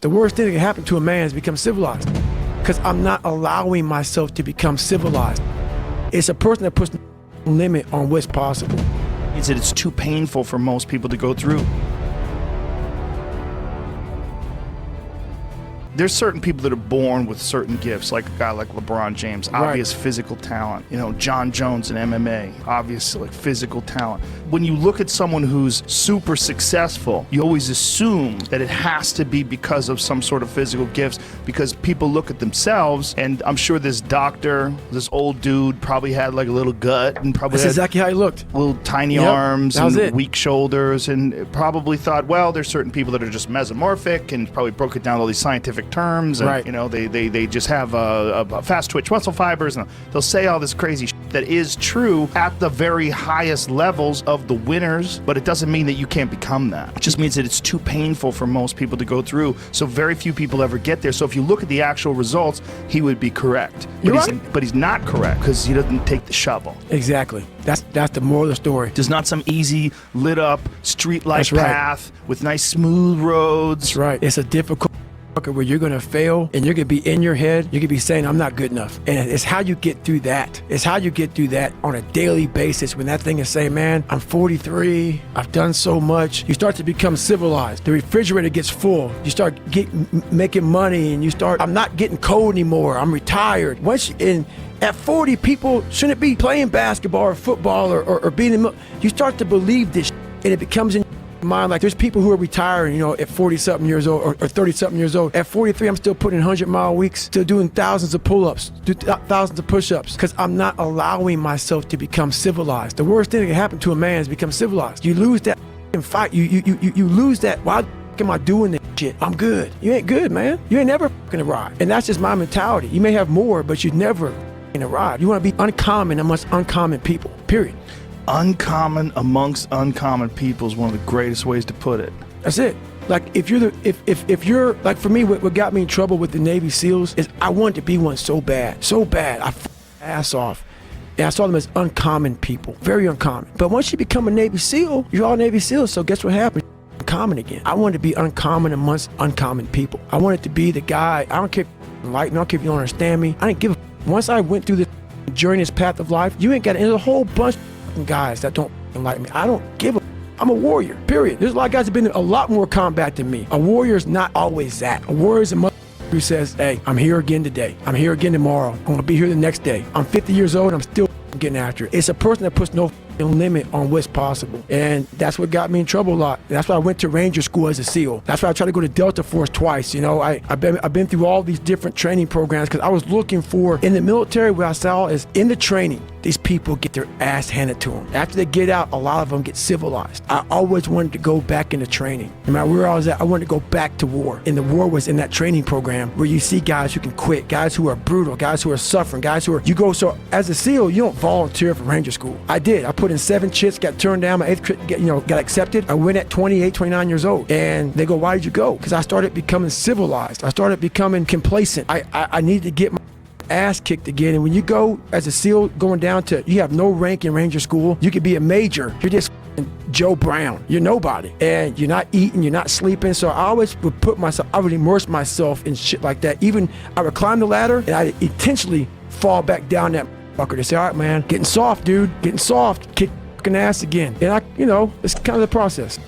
The worst thing that can happen to a man is become civilized, because I'm not allowing myself to become civilized. It's a person that puts no limit on what's possible. It's too painful for most people to go through. There's certain people that are born with certain gifts, like a guy like LeBron James, obvious physical talent. You know, John Jones in MMA, obvious like physical talent. When you look at someone who's super successful, you always assume that it has to be because of some sort of physical gifts, because people look at themselves, and I'm sure this doctor, this old dude, probably had like a little gut and probably That's exactly how he looked. Little tiny arms and weak shoulders, and probably thought, well, there's certain people that are just mesomorphic, and probably broke it down to all these scientific terms, and you know, they just have a fast twitch muscle fibers, and they'll say all this crazy shit that is true at the very highest levels of the winners, but it doesn't mean that you can't become that. It just means that it's too painful for most people to go through, so very few people ever get there. So if you look at the actual results, he would be correct. But he's not correct, because he doesn't take the shovel. Exactly. That's the moral of the story. There's not some easy, lit up, street light path with nice smooth roads. That's right. It's a difficult where you're going to fail, and you're going to be in your head, you're going to be saying, I'm not good enough. And it's how you get through that. It's how you get through that on a daily basis, when that thing is saying, man, I'm 43, I've done so much. You start to become civilized. The refrigerator gets full. You start making money, and you start, I'm not getting cold anymore. I'm retired. At 40, people shouldn't be playing basketball or football or being in the You start to believe this, and it becomes in mind. Like, there's people who are retiring, you know, at 40-something years old or 30-something years old. At 43, I'm still putting 100-mile weeks, still doing thousands of pull-ups, thousands of push-ups, because I'm not allowing myself to become civilized. The worst thing that can happen to a man is become civilized. You lose that fight. You lose that. Why am I doing this shit? I'm good. You ain't good, man. You ain't never arrive. And that's just my mentality. You may have more, but you never arrive. You want to be uncommon amongst uncommon people, period. Uncommon amongst uncommon people is one of the greatest ways to put it. That's it. Like, if you're like, for me, what got me in trouble with the Navy SEALs is I wanted to be one so bad. I ass off. And I saw them as uncommon people, very uncommon. But once you become a Navy SEAL, you're all Navy SEALs, so guess what happens? Uncommon again. I wanted to be uncommon amongst uncommon people. I wanted to be the guy, I don't care if you like me, I don't care if you don't understand me. I didn't give a once I went through this journey, this path of life, you ain't got there's a whole bunch of guys that don't like me. I don't give a I'm a warrior, period. There's a lot of guys that have been in a lot more combat than me. A warrior is not always that. A warrior is a mother who says, hey, I'm here again today. I'm here again tomorrow. I'm gonna be here the next day. I'm 50 years old, I'm still getting after it. It's a person that puts no limit on what's possible. And that's what got me in trouble a lot. That's why I went to Ranger School as a SEAL. That's why I tried to go to Delta Force twice. You know, I've been through all these different training programs, because I was looking for, in the military, what I saw is in the training, these people get their ass handed to them. After they get out, a lot of them get civilized. I always wanted to go back into training. No matter where I was at, I wanted to go back to war. And the war was in that training program where you see guys who can quit, guys who are brutal, guys who are suffering, guys who are, so as a SEAL, you don't volunteer for Ranger School. I did. I put in 7 chits, got turned down, my 8th crit, got accepted. I went at 28, 29 years old. And they go, why did you go? Because I started becoming civilized. I started becoming complacent. I needed to get my ass kicked again. And when you go as a SEAL, going down to, you have no rank in Ranger School, you could be a major, you're just Joe Brown, you're nobody, and you're not eating, you're not sleeping. So I always would I would immerse myself in shit like that. Even I would climb the ladder, and I'd intentionally fall back down that fucker to say, all right, man, getting soft, dude, getting soft, kick fucking ass again. And it's kind of the process.